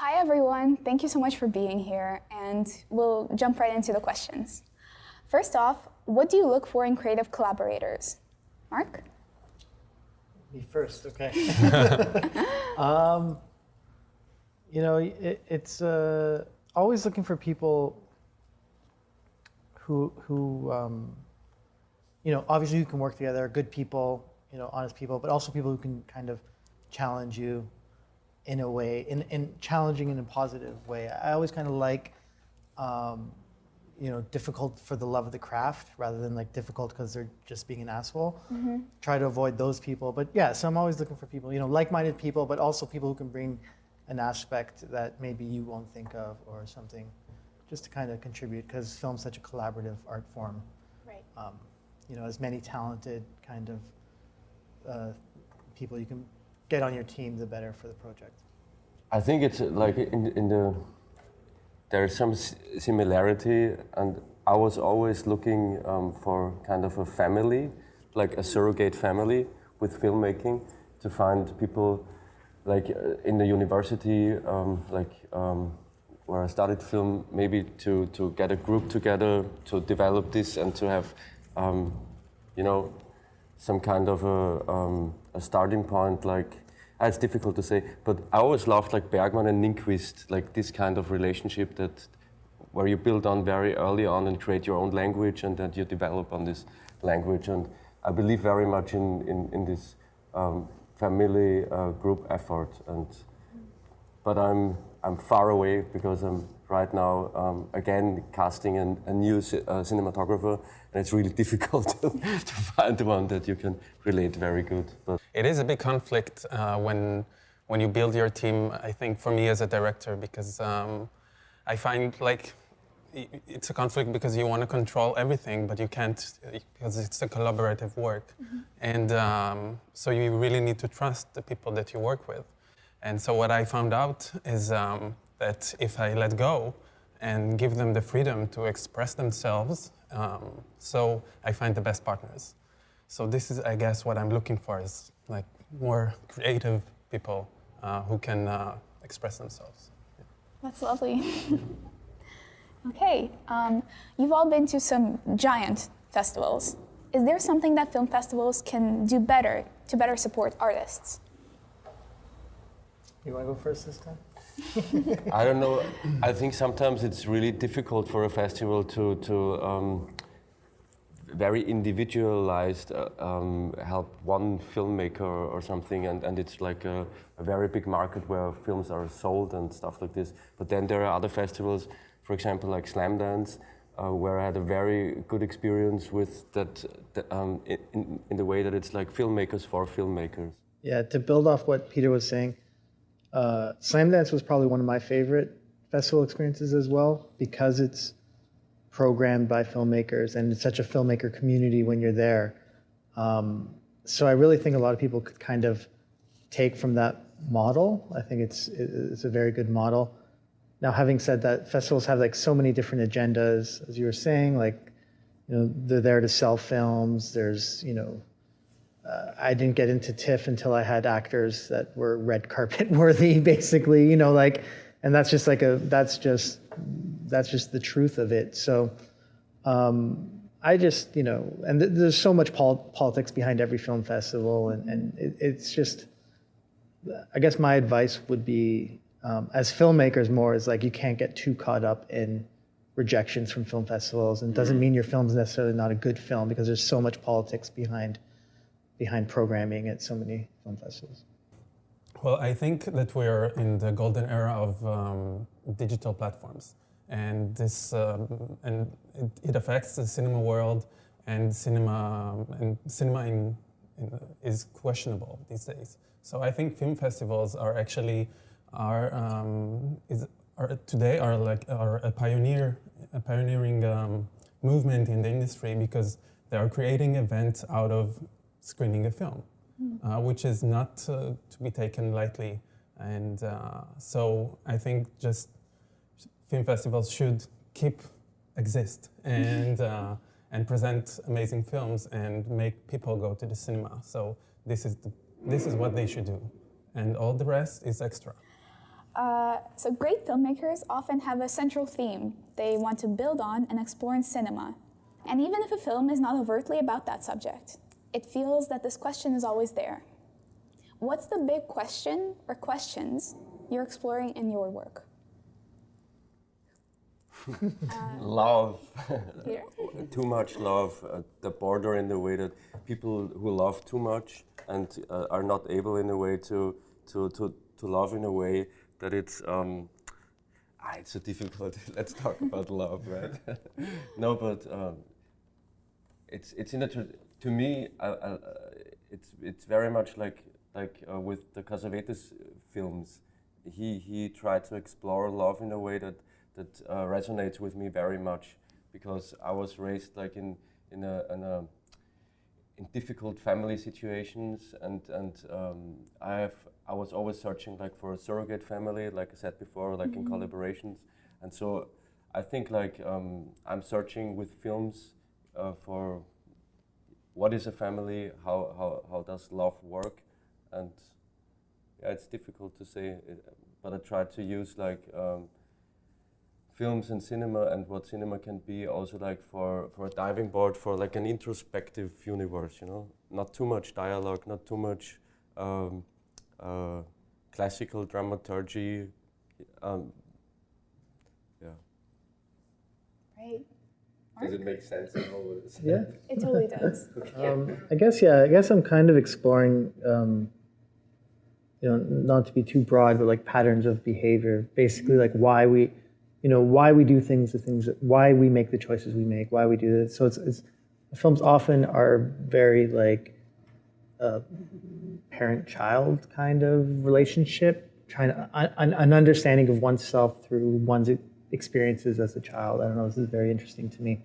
Hi everyone, thank you so much for being here, and we'll jump right into the questions. First off, what do you look for in creative collaborators? Mark? Me first, okay. It's always looking for people who obviously who can work together, good people, honest people, but also people who can kind of challenge you in a way, in challenging in a positive way. I always kind of like, difficult for the love of the craft rather than like difficult because they're just being an asshole. Mm-hmm. Try to avoid those people. But yeah, so I'm always looking for people, like-minded people, but also people who can bring an aspect that maybe you won't think of or something, just to kind of contribute, because film's such a collaborative art form. Right. As many talented kind of people you can get on your team, the better for the project. I think it's like there's some similarity, and I was always looking for kind of a family, like a surrogate family with filmmaking, to find people like in the university, where I studied film, maybe to get a group together to develop this and to have, some kind of a starting point. Like, it's difficult to say, but I always loved like Bergman and Nyquist, like this kind of relationship where you build on very early on and create your own language, and that you develop on this language. And I believe very much in this family group effort. But I'm far away because I'm right now again casting a new cinematographer, and it's really difficult to find one that you can relate very good. But it is a big conflict when you build your team, I think, for me as a director, because I find like it's a conflict because you want to control everything, but you can't because it's a collaborative work. Mm-hmm. And so you really need to trust the people that you work with. And so what I found out is that if I let go and give them the freedom to express themselves, so I find the best partners. So this is, I guess, what I'm looking for, is like more creative people who can express themselves. Yeah. That's lovely. Okay, you've all been to some giant festivals. Is there something that film festivals can do better to better support artists? You want to go first this time? I don't know. I think sometimes it's really difficult for a festival to very individualized help one filmmaker or something, and it's like a very big market where films are sold and stuff like this. But then there are other festivals, for example, like Slamdance, where I had a very good experience with that in the way that it's like filmmakers for filmmakers. Yeah, to build off what Peter was saying, Slamdance was probably one of my favorite festival experiences as well, because it's programmed by filmmakers and it's such a filmmaker community when you're there. So I really think a lot of people could kind of take from that model. I think it's a very good model. Now, having said that, festivals have like so many different agendas, as you were saying, like, they're there to sell films. There's, I didn't get into TIFF until I had actors that were red carpet worthy, basically, and that's just that's just the truth of it. So I just, and there's so much politics behind every film festival, and it's just, I guess my advice would be, as filmmakers more, is like, you can't get too caught up in rejections from film festivals, and it doesn't mean your film's necessarily not a good film, because there's so much politics behind programming at so many film festivals. Well, I think that we're in the golden era of digital platforms, and this it affects the cinema world, and cinema is questionable these days. So I think film festivals are actually today a pioneering movement in the industry, because they are creating events out of screening a film, which is not to be taken lightly. And so I think just film festivals should exist and present amazing films and make people go to the cinema. So this is what they should do, and all the rest is extra. So great filmmakers often have a central theme they want to build on and explore in cinema. And even if a film is not overtly about that subject, it feels that this question is always there. What's the big question or questions you're exploring in your work? Love. Peter? Too much love, the border in the way that people who love too much and are not able in a way to love in a way that it's so difficult. Let's talk about love, right? No, but it's in a to me it's very much like with the Cassavetes films. He tried to explore love in a way that resonates with me very much, because I was raised like in difficult family situations, and I was always searching like for a surrogate family, like I said before, like in collaborations, and so I think like I'm searching with films for what is a family, how does love work, and yeah, it's difficult to say, but I try to use like films and cinema and what cinema can be also like for a diving board for like an introspective universe, you know, not too much dialogue, not too much classical dramaturgy. Yeah. Right. Does it make sense in all of this? Yeah. It totally does. I guess I'm kind of exploring, not to be too broad, but like patterns of behavior, basically like why we do things, why we make the choices we make, why we do this. So it's films often are very like parent-child kind of relationship, trying to, an understanding of oneself through one's experiences as a child. I don't know, this is very interesting to me.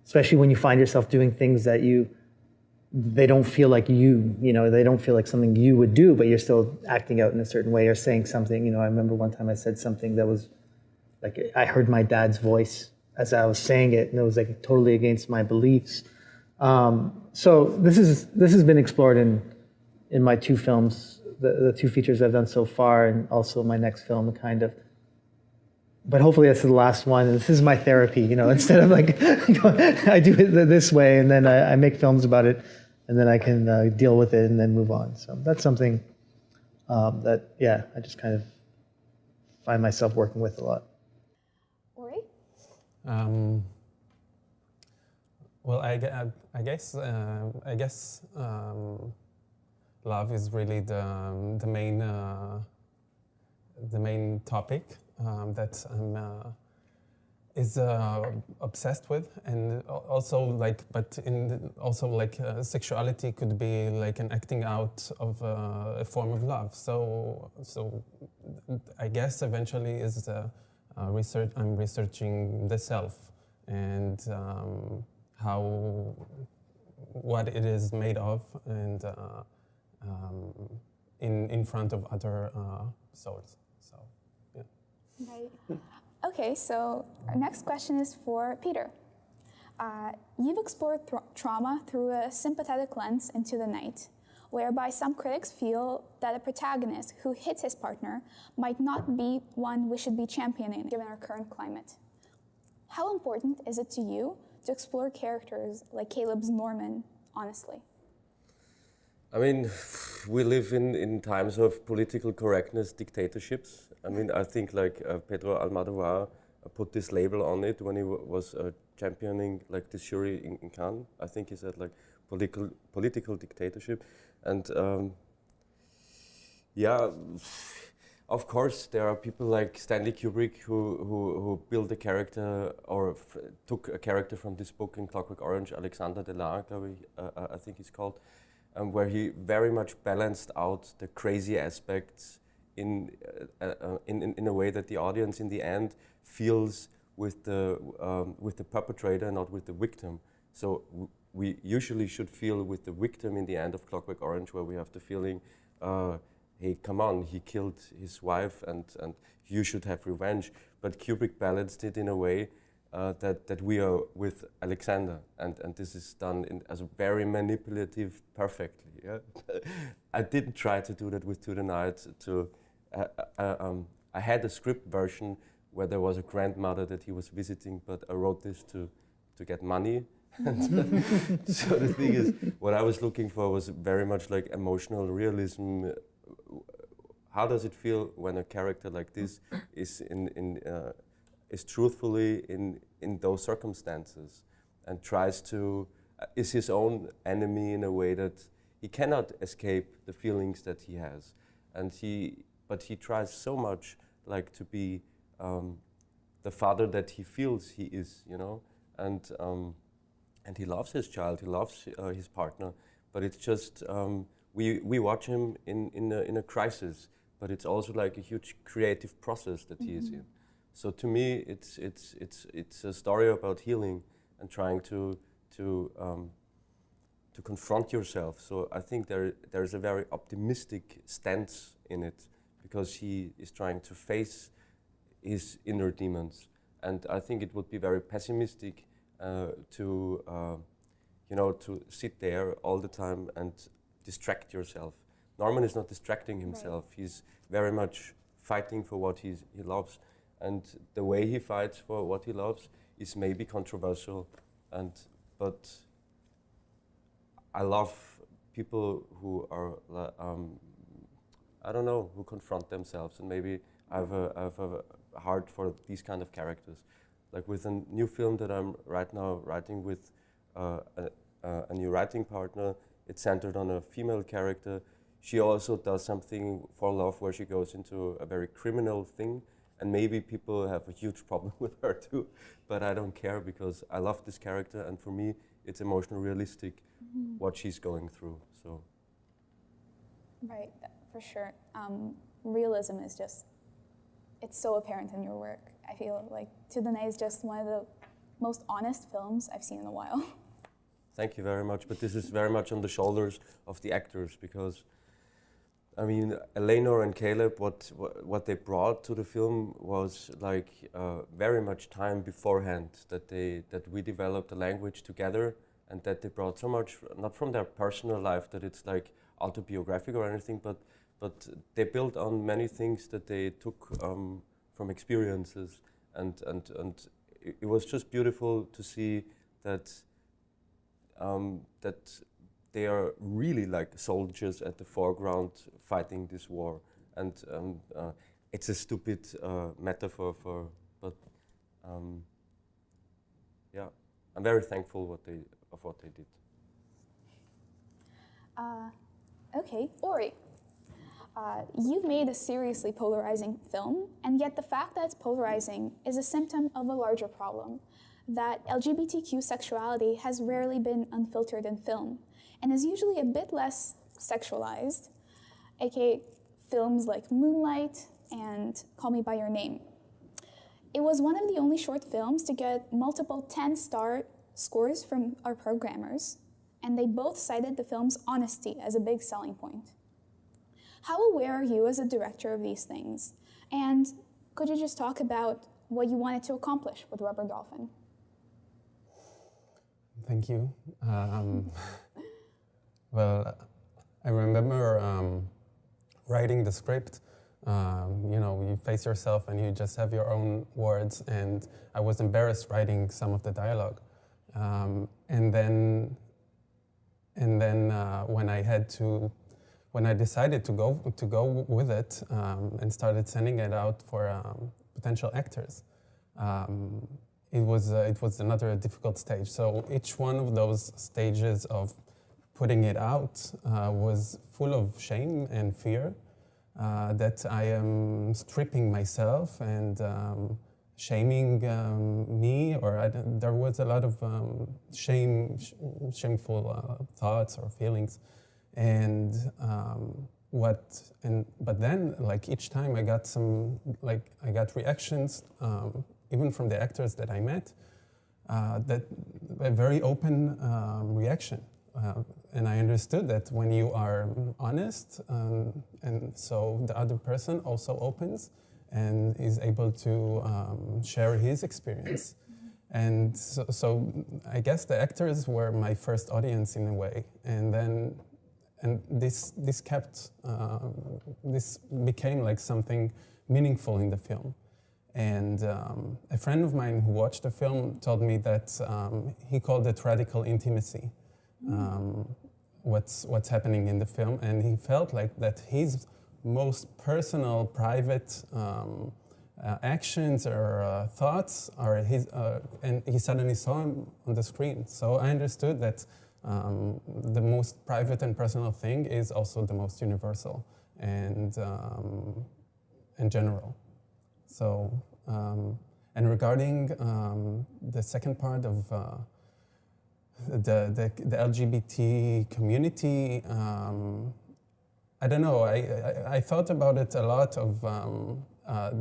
Especially when you find yourself doing things that they don't feel like they don't feel like something you would do, but you're still acting out in a certain way or saying something. I remember one time I said something that was like, I heard my dad's voice as I was saying it, and it was like totally against my beliefs. So this has been explored in my two films, the two features I've done so far, and also my next film, kind of. But hopefully that's the last one. This is my therapy, instead of like, I do it this way and then I make films about it and then I can deal with it and then move on. So that's something that, I just kind of find myself working with a lot. Ori? Well, I guess love is really the main topic that I'm is obsessed with, and also sexuality could be like an acting out of a form of love. So I guess eventually is research. I'm researching the self and what it is made of, and in front of other souls. So yeah. Right. Okay, so our next question is for Peter. You've explored trauma through a sympathetic lens into the night, whereby some critics feel that a protagonist who hits his partner might not be one we should be championing given our current climate. How important is it to you to explore characters like Caleb's Norman, honestly? I mean, we live in times of political correctness dictatorships. I mean, I think like Pedro Almodovar put this label on it when he was championing like the jury in Cannes. I think he said like political dictatorship, and of course there are people like Stanley Kubrick who built a character or took a character from this book in Clockwork Orange, Alexander Delarue, I think he's called. Where he very much balanced out the crazy aspects in a way that the audience in the end feels with the perpetrator, not with the victim. So we usually should feel with the victim in the end of Clockwork Orange, where we have the feeling, hey, come on, he killed his wife and you should have revenge. But Kubrick balanced it in a way that we are with Alexander, and this is done as very manipulative, perfectly. Yeah? I didn't try to do that with To the Night to I had a script version where there was a grandmother that he was visiting, but I wrote this to get money. So the thing is, what I was looking for was very much like emotional realism. How does it feel when a character like this is is truthfully in those circumstances and tries to is his own enemy in a way that he cannot escape the feelings that he has, but he tries so much like to be the father that he feels he is, you know, and he loves his child, he loves his partner, but it's just we watch him in a crisis, but it's also like a huge creative process that he is in. So to me, it's a story about healing and trying to confront yourself. So I think there's a very optimistic stance in it because he is trying to face his inner demons, and I think it would be very pessimistic to sit there all the time and distract yourself. Norman is not distracting himself. Right. He's very much fighting for what he loves. And the way he fights for what he loves is maybe controversial, but I love people who are, I don't know, who confront themselves, and maybe I have a heart for these kind of characters. Like with a new film that I'm right now writing with a new writing partner, it's centered on a female character. She also does something for love where she goes into a very criminal thing, and maybe people have a huge problem with her too, but I don't care because I love this character, and for me it's emotionally realistic what she's going through. So, right, for sure. Realism is just, it's so apparent in your work. I feel like To the Night is just one of the most honest films I've seen in a while. Thank you very much, but this is very much on the shoulders of the actors because, I mean, Eleanor and Caleb, what they brought to the film was like very much time beforehand that we developed a language together, and that they brought so much, not from their personal life that it's like autobiographic or anything, but they built on many things that they took from experiences, and it was just beautiful to see that that they are really like soldiers at the foreground fighting this war, and it's a stupid metaphor but yeah, I'm very thankful of what they did. Okay, Ori. You've made a seriously polarizing film, and yet the fact that it's polarizing is a symptom of a larger problem, that LGBTQ sexuality has rarely been unfiltered in film, and is usually a bit less sexualized, aka films like Moonlight and Call Me By Your Name. It was one of the only short films to get multiple 10-star scores from our programmers, and they both cited the film's honesty as a big selling point. How aware are you as a director of these things? And could you just talk about what you wanted to accomplish with Rubber Dolphin? Thank you. Well, I remember writing the script. You face yourself and you just have your own words, and I was embarrassed writing some of the dialogue. And then when I decided to go with it and started sending it out for potential actors, it was another difficult stage. So each one of those stages of putting it out was full of shame and fear that I am stripping myself and shaming me, or there was a lot of shameful thoughts or feelings. But then, like each time I got reactions, even from the actors that I met, that a very open reaction. And I understood that when you are honest, and so the other person also opens and is able to share his experience. And so I guess the actors were my first audience in a way. And then this became like something meaningful in the film. And a friend of mine who watched the film told me that he called it radical intimacy, what's happening in the film, and he felt like that his most personal, private actions or thoughts are his, and he suddenly saw him on the screen. So I understood that the most private and personal thing is also the most universal and general. So, and regarding the second part of the LGBT community, I don't know. I thought about it a lot. Of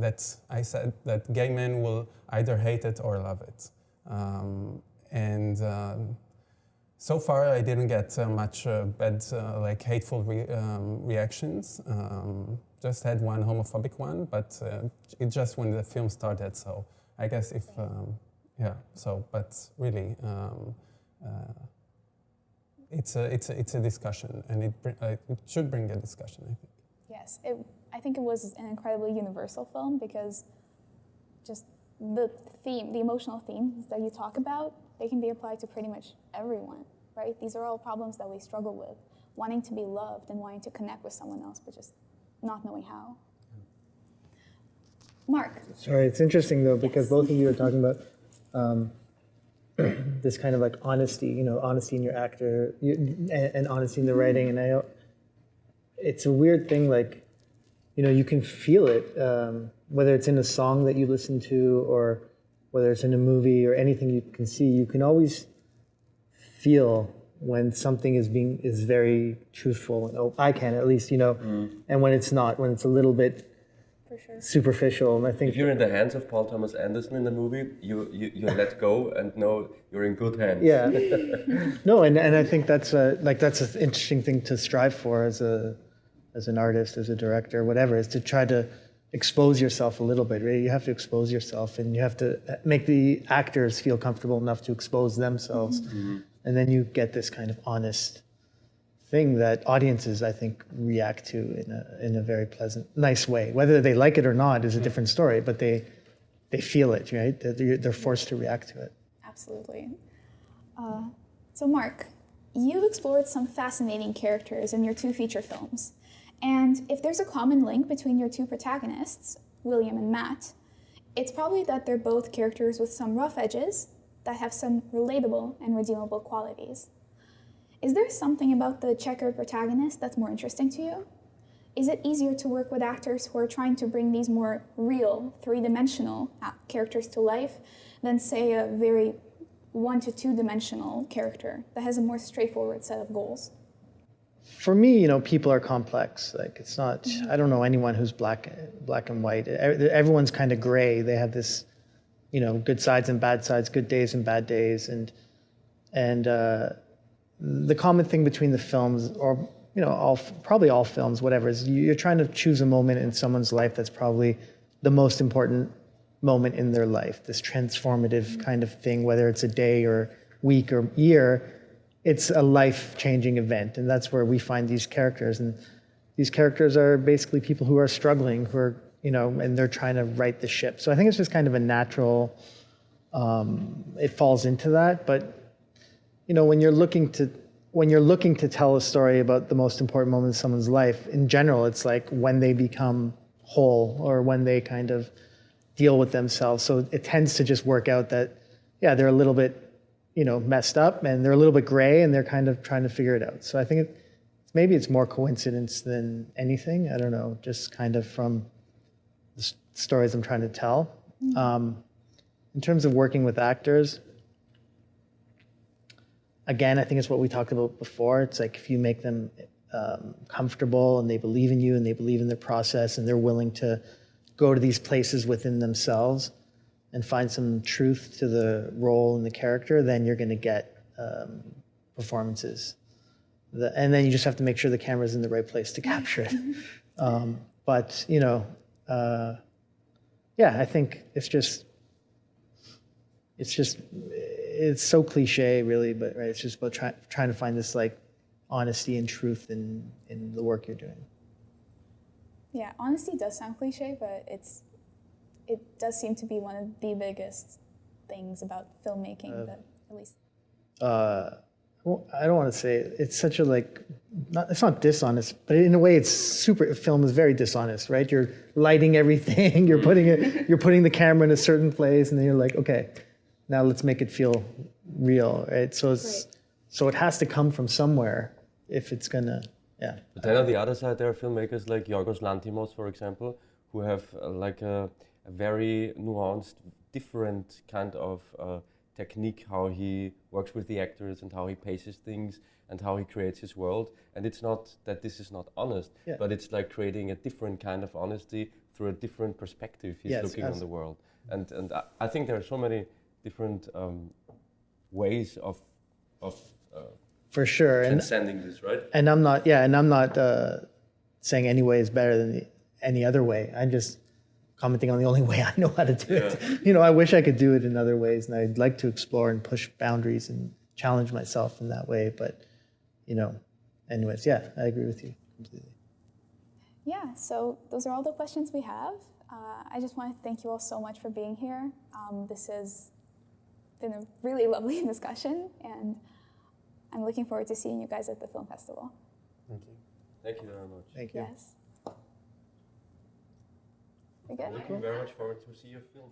that I said that gay men will either hate it or love it, and so far I didn't get much bad, like hateful reactions. Just had one homophobic one, but it just when the film started. So I guess if yeah. So, but really. It's a discussion, and it should bring a discussion, I think. Yes, I think it was an incredibly universal film because just the theme, the emotional themes that you talk about, they can be applied to pretty much everyone, right? These are all problems that we struggle with, wanting to be loved and wanting to connect with someone else, but just not knowing how. Mark. Sorry, it's interesting though, because both of you are talking about this kind of like honesty, honesty in your actor and honesty in the writing. And it's a weird thing, like, you can feel it, whether it's in a song that you listen to or whether it's in a movie or anything you can see, you can always feel when something is very truthful. And I can at least, and when it's not, when it's a little bit for sure superficial. And I think if you're in the hands of Paul Thomas Anderson in the movie, you let go and know you're in good hands. Yeah. No, and I think that's an interesting thing to strive for as an artist, as a director, whatever, is to try to expose yourself a little bit, right? You have to expose yourself, and you have to make the actors feel comfortable enough to expose themselves. Mm-hmm. And then you get this kind of honest thing that audiences, I think, react to in a very pleasant, nice way. Whether they like it or not is a different story, but they feel it, right? They're forced to react to it. Absolutely. So Mark, you've explored some fascinating characters in your 2 feature films. And if there's a common link between your 2 protagonists, William and Matt, it's probably that they're both characters with some rough edges that have some relatable and redeemable qualities. Is there something about the checkered protagonist that's more interesting to you? Is it easier to work with actors who are trying to bring these more real, 3-dimensional characters to life than, say, a very 1 to 2-dimensional character that has a more straightforward set of goals? For me, people are complex. Like, it's not, I don't know anyone who's black and white. Everyone's kind of gray. They have this, good sides and bad sides, good days and bad days. And the common thing between the films, or, probably all films, whatever, is you're trying to choose a moment in someone's life that's probably the most important moment in their life, this transformative kind of thing, whether it's a day or week or year. It's a life-changing event, and that's where we find these characters. And these characters are basically people who are struggling, who are, and they're trying to right the ship. So I think it's just kind of a natural, it falls into that. But, when you're looking to tell a story about the most important moment in someone's life, in general, it's like when they become whole or when they kind of deal with themselves. So it tends to just work out that, yeah, they're a little bit messed up, and they're a little bit gray, and they're kind of trying to figure it out. So I think maybe it's more coincidence than anything. I don't know, just kind of from the stories I'm trying to tell. Mm-hmm. In terms of working with actors, again, I think it's what we talked about before. It's like if you make them comfortable and they believe in you and they believe in their process and they're willing to go to these places within themselves and find some truth to the role and the character, then you're going to get performances. And then you just have to make sure the camera's in the right place to capture it. But, I think it's so cliche, really, but right, it's just about trying to find this like honesty and truth in the work you're doing. Yeah, honesty does sound cliche, but it does seem to be one of the biggest things about filmmaking, that at least. Well, I don't want to say it. It's such a it's not dishonest, but in a way, it's super. Film is very dishonest, right? You're lighting everything. You're putting the camera in a certain place, and then you're like, okay, now let's make it feel real, right? So so it has to come from somewhere if it's gonna, yeah. But then on the other side, there are filmmakers like Yorgos Lanthimos, for example, who have a very nuanced, different kind of technique, how he works with the actors and how he paces things and how he creates his world. And it's not that this is not honest, but it's like creating a different kind of honesty through a different perspective he's looking on the world. And I think there are so many different ways of for sure transcending this, right? And I'm not saying any way is better than any other way. I'm just commenting on the only way I know how to do it. I wish I could do it in other ways, and I'd like to explore and push boundaries and challenge myself in that way. But, anyways, yeah, I agree with you completely. Yeah, so those are all the questions we have. I just want to thank you all so much for being here. This has been a really lovely discussion, and I'm looking forward to seeing you guys at the film festival. Thank you. Thank you very much. Thank you. Yes. We're good? Looking very much forward to see your film.